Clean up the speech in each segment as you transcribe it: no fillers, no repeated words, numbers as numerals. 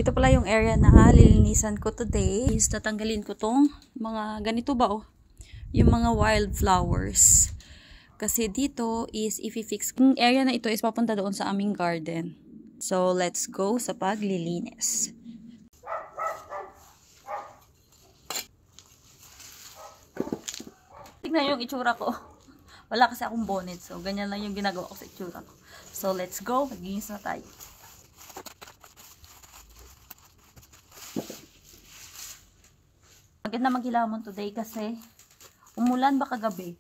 Ito pala yung area na lilinisan ko today. Is tatanggalin ko tong mga ganito ba oh. Yung mga wildflowers. Kasi dito is i-fix. Yung area na ito is papunta doon sa aming garden. So let's go sa paglilinis. Tignan yung itsura ko. Wala kasi akong bonnet. So ganyan lang yung ginagawa ko sa itsura ko. So let's go. Maglinis na tayo. Maganda maghilamos today kasi umulan ba kagabi.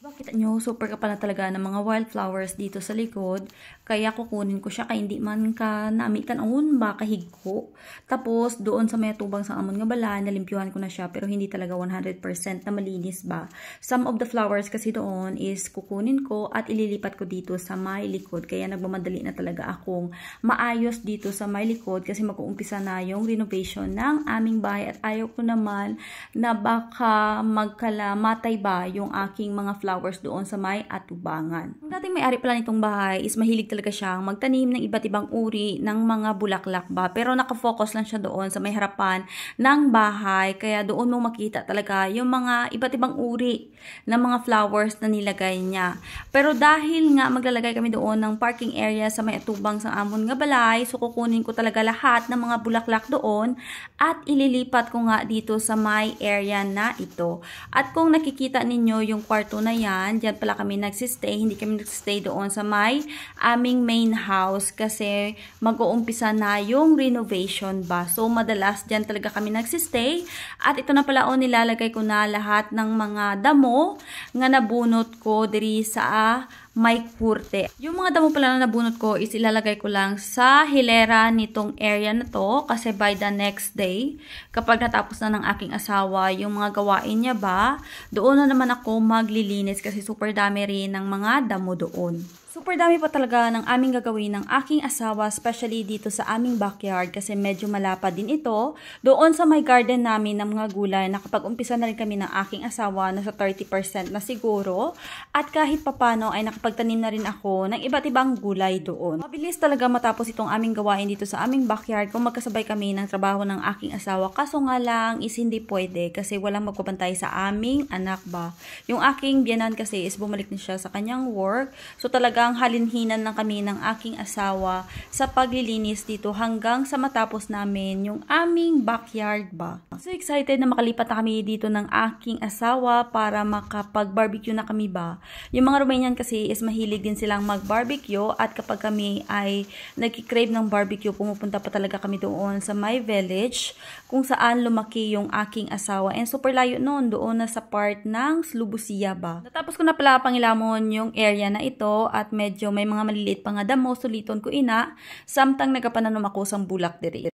Bakit nyo, super kapal na talaga ng mga wildflowers dito sa likod. Kaya kukunin ko siya kaya hindi man ka namitan on ba kahigko. Tapos doon sa may tubang sa amon nga bala, nalimpyuhan ko na siya pero hindi talaga 100% na malinis ba. Some of the flowers kasi doon is kukunin ko at ililipat ko dito sa may likod. Kaya nagmamadali na talaga akong maayos dito sa may likod kasi mag-uumpisa na yung renovation ng aming bahay at ayaw ko naman na baka magkalamatay ba yung aking mga flowers doon sa may atubangan. Ang dating may-ari pala nitong bahay is mahilig talaga siyang magtanim ng iba't ibang uri ng mga bulaklak ba. Pero nakafocus lang siya doon sa may harapan ng bahay. Kaya doon mo makita talaga yung mga iba't ibang uri ng mga flowers na nilagay niya. Pero dahil nga maglalagay kami doon ng parking area sa may atubang sa amon nga balay, so kukunin ko talaga lahat ng mga bulaklak doon at ililipat ko nga dito sa may area na ito. At kung nakikita ninyo yung kwarto na yan, dyan pala kami nagsistay. Hindi kami nagsistay doon sa may aming main house kasi mag-uumpisa na yung renovation ba. So, madalas dyan talaga kami nagsistay. At ito na pala nilalagay ko na lahat ng mga damo nga nabunot ko diri sa may kurte. Yung mga damo pala na nabunot ko is ilalagay ko lang sa hilera nitong area na to kasi by the next day, kapag natapos na ng aking asawa yung mga gawain niya ba, doon na naman ako maglilinis kasi super dami rin ng mga damo doon. Super dami pa talaga ng aming gagawin ng aking asawa, especially dito sa aming backyard kasi medyo malapad din ito. Doon sa may garden namin ng mga gulay, nakapag-umpisa na rin kami ng aking asawa, nasa 30% na siguro. At kahit papano ay nakapagtanim na rin ako ng iba't ibang gulay doon. Mabilis talaga matapos itong aming gawain dito sa aming backyard kung magkasabay kami ng trabaho ng aking asawa. Kaso nga lang is hindi pwede kasi walang magpapantay sa aming anak ba. Yung aking biyanan kasi is bumalik na siya sa kanyang work. So talagang halinhinan lang kami ng aking asawa sa paglilinis dito hanggang sa matapos namin yung aming backyard ba. So excited na makalipat na kami dito ng aking asawa para makapag-barbecue na kami ba. Yung mga Romanian kasi is mahilig din silang mag-barbecue at kapag kami ay nagki-crave ng barbecue, pumupunta pa talaga kami doon sa my village kung saan lumaki yung aking asawa. And super layo noon, doon na sa part ng Slubusia ba. Natapos ko na pala pangilamon yung area na ito at medyo may mga maliliit pa nga damo, suliton ko ina, samtang nagapananom ako sang bulak diri.